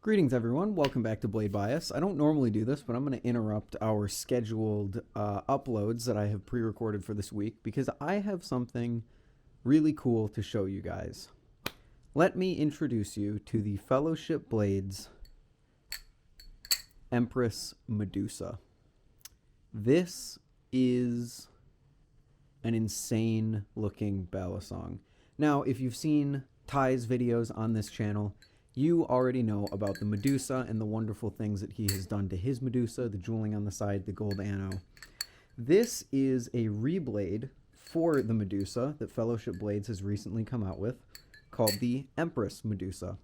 Greetings everyone, welcome back to Blade Bias. I don't normally do this, but I'm going to interrupt our scheduled uploads that I have pre-recorded for this week because I have something really cool to show you guys. Let me introduce you to the Fellowship Blades Empress Medusa. This is an insane looking balisong. Now, if you've seen Ty's videos on this channel, you already know about the Medusa and the wonderful things that he has done to his Medusa, the jeweling on the side, the gold ano. This is a reblade for the Medusa that Fellowship Blades has recently come out with, called the Empress Medusa.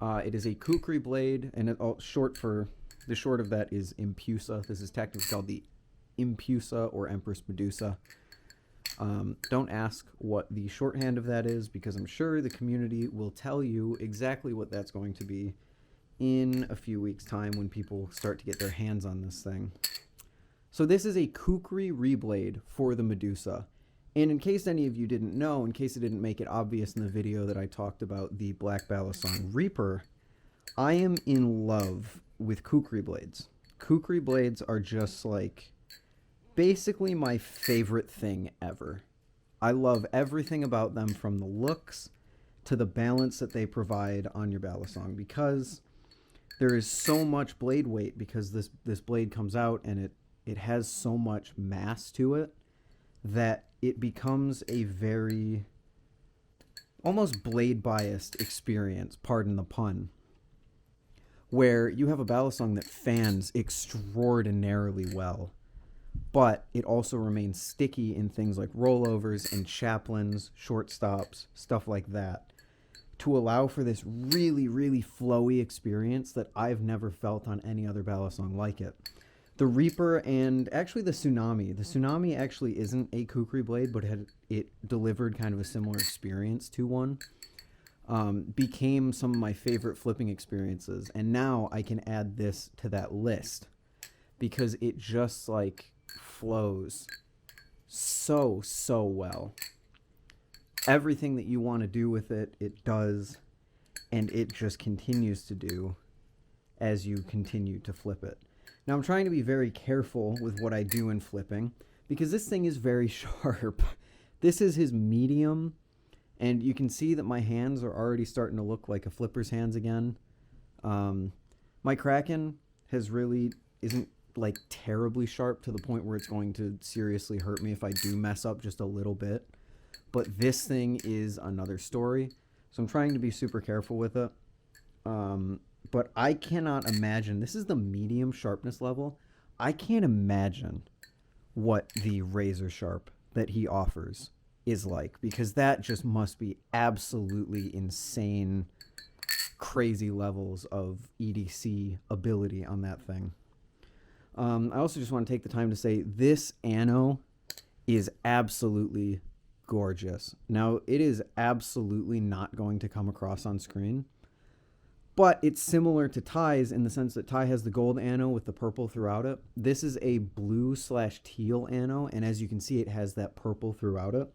It is a kukri blade, and the short of that is Empusa. This is technically called the Empusa or Empress Medusa. Don't ask what the shorthand of that is, because I'm sure the community will tell you exactly what that's going to be in a few weeks' time when people start to get their hands on this thing. So this is a kukri reblade for the Medusa. And in case any of you didn't know, in case it didn't make it obvious in the video that I talked about the Black Balisong Reaper, I am in love with kukri blades. Kukri blades are just like basically my favorite thing ever. I love everything about them, from the looks to the balance that they provide on your balisong, because there is so much blade weight, because this blade comes out and it has so much mass to it that it becomes a very almost blade biased experience, pardon the pun, where you have a balisong that fans extraordinarily well, but it also remains sticky in things like rollovers and chaplains, short stops, stuff like that, to allow for this really, really flowy experience that I've never felt on any other balisong like it. The Reaper and actually the Tsunami actually isn't a kukri blade, but it delivered kind of a similar experience to one. Became some of my favorite flipping experiences, and now I can add this to that list because it just like flows so well. Everything that you want to do with it, it does, and it just continues to do as you continue to flip it. Now, I'm trying to be very careful with what I do in flipping because this thing is very sharp. This is his medium, and you can see that my hands are already starting to look like a flipper's hands again. My Kraken isn't like terribly sharp to the point where it's going to seriously hurt me if I do mess up just a little bit. But this thing is another story, so I'm trying to be super careful with it. But I cannot imagine, this is the medium sharpness level, I can't imagine what the razor sharp that he offers is like, because that just must be absolutely insane, crazy levels of EDC ability on that thing. I also just want to take the time to say this ano is absolutely gorgeous. Now, it is absolutely not going to come across on screen, but it's similar to Ty's in the sense that Ty has the gold ano with the purple throughout it. This is a blue/teal ano, and as you can see, it has that purple throughout it.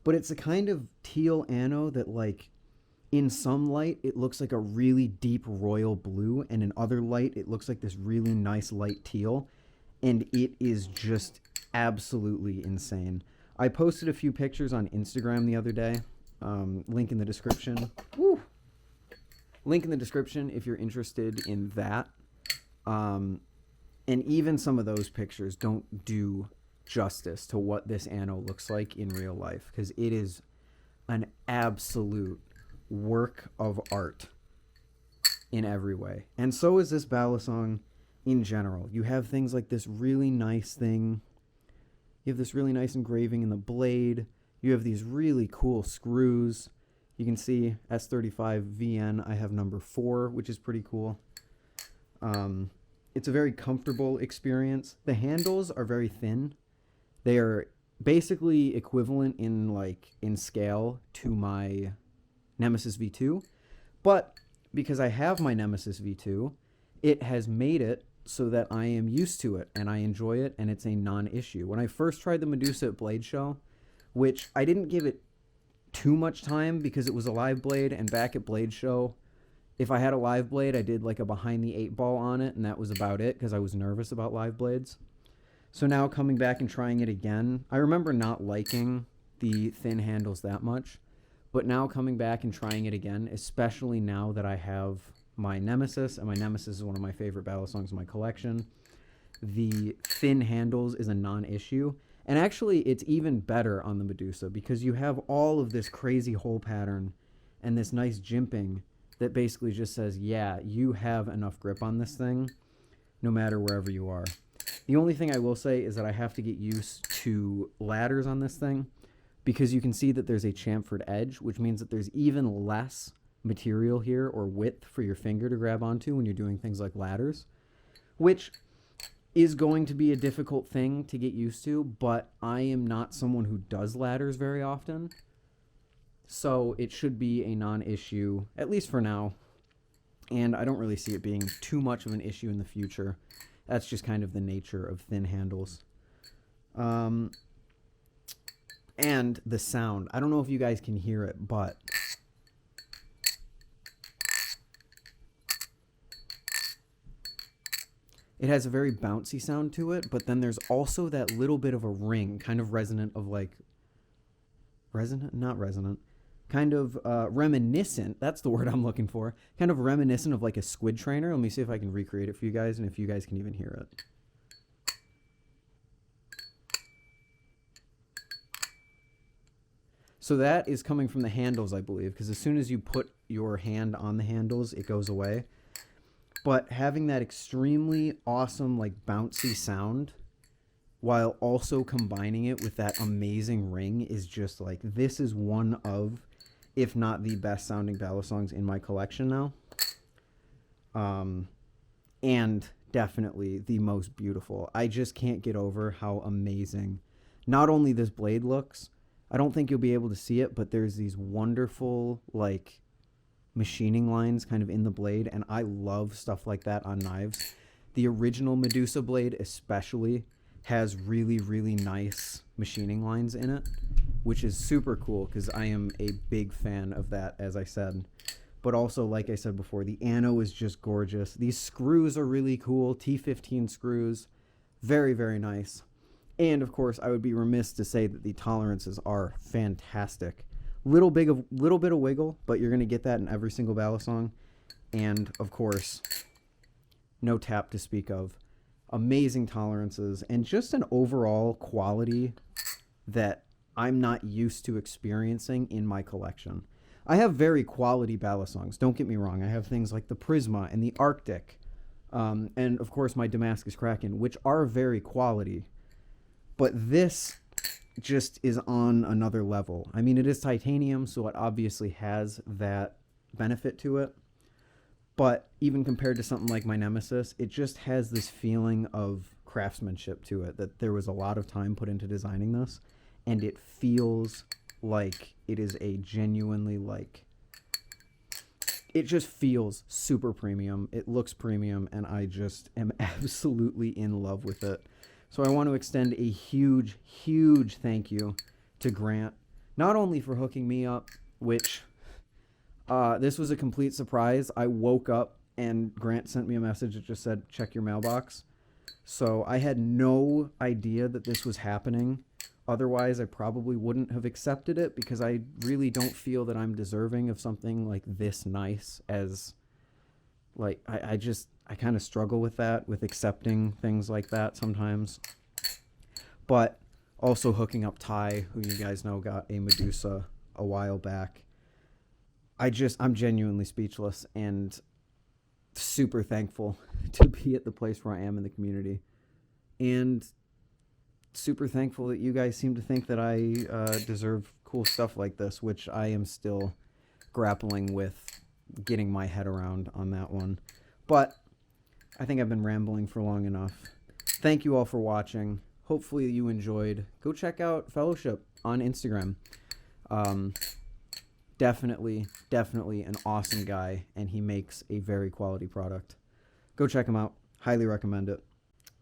But it's a kind of teal ano that, like, in some light, it looks like a really deep royal blue, and in other light, it looks like this really nice light teal, and it is just absolutely insane. I posted a few pictures on Instagram the other day. Link in the description. Woo! Link in the description if you're interested in that. And even some of those pictures don't do justice to what this ano looks like in real life, because it is an absolute work of art in every way. And so is this balisong in general. You have things like this really nice thing. You have this really nice engraving in the blade. You have these really cool screws. You can see S35 VN. I have number 4, which is pretty cool. It's a very comfortable experience. The handles are very thin. They are basically equivalent in scale to my Nemesis V2, but because I have my Nemesis V2, it has made it so that I am used to it and I enjoy it, and it's a non-issue. When I first tried the Medusa at Blade Show, which I didn't give it too much time because it was a live blade, and back at Blade Show, If I had a live blade, I did like a behind the 8-ball on it, and that was about it because I was nervous about live blades. So now coming back and trying it again, I remember not liking the thin handles that much, but now coming back and trying it again, especially now that I have my Nemesis, and my Nemesis is one of my favorite battle songs in my collection, the thin handles is a non-issue. And actually, it's even better on the Medusa because you have all of this crazy hole pattern and this nice jimping that basically just says, yeah, you have enough grip on this thing no matter wherever you are. The only thing I will say is that I have to get used to ladders on this thing because you can see that there's a chamfered edge, which means that there's even less material here or width for your finger to grab onto when you're doing things like ladders, which is going to be a difficult thing to get used to, but I am not someone who does ladders very often, so it should be a non-issue, at least for now, and I don't really see it being too much of an issue in the future. That's just kind of the nature of thin handles. And the sound. I don't know if you guys can hear it, but it has a very bouncy sound to it, but then there's also that little bit of a ring, kind of resonant of like, not resonant, kind of reminiscent, that's the word I'm looking for, kind of reminiscent of like a squid trainer. Let me see if I can recreate it for you guys and if you guys can even hear it. So that is coming from the handles, I believe, because as soon as you put your hand on the handles, it goes away. But having that extremely awesome, like, bouncy sound while also combining it with that amazing ring is just, like, this is one of, if not the best sounding battle songs in my collection now. And definitely the most beautiful. I just can't get over how amazing not only this blade looks, I don't think you'll be able to see it, but there's these wonderful, like, machining lines kind of in the blade, and I love stuff like that on knives. The original Medusa blade especially has really, really nice machining lines in it, which is super cool because I am a big fan of that, as I said. But also, like I said before, the ano is just gorgeous. These screws are really cool, T15 screws, very, very nice. And of course, I would be remiss to say that the tolerances are fantastic. Little bit of wiggle, but you're going to get that in every single battle song. And, of course, no tap to speak of. Amazing tolerances and just an overall quality that I'm not used to experiencing in my collection. I have very quality battle songs, don't get me wrong. I have things like the Prisma and the Arctic, and, of course, my Damascus Kraken, which are very quality. But this just is on another level. I mean, it is titanium, so it obviously has that benefit to it. But even compared to something like my Nemesis, it just has this feeling of craftsmanship to it, that there was a lot of time put into designing this, and it feels like it is a genuinely, like, it just feels super premium. It looks premium, and I just am absolutely in love with it. So I want to extend a huge, huge thank you to Grant, not only for hooking me up, which this was a complete surprise. I woke up and Grant sent me a message that just said, check your mailbox. So I had no idea that this was happening. Otherwise, I probably wouldn't have accepted it because I really don't feel that I'm deserving of something like this nice as, like, I kind of struggle with that, with accepting things like that sometimes. But also hooking up Ty, who you guys know got a Medusa a while back. I'm genuinely speechless and super thankful to be at the place where I am in the community. And super thankful that you guys seem to think that I deserve cool stuff like this, which I am still grappling with getting my head around on that one. But I think I've been rambling for long enough. Thank you all for watching. Hopefully you enjoyed. Go check out Fellowship on Instagram. Definitely an awesome guy, and he makes a very quality product. Go check him out. Highly recommend it.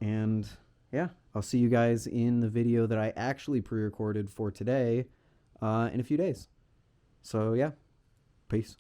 And yeah, I'll see you guys in the video that I actually pre-recorded for today in a few days. So yeah, peace.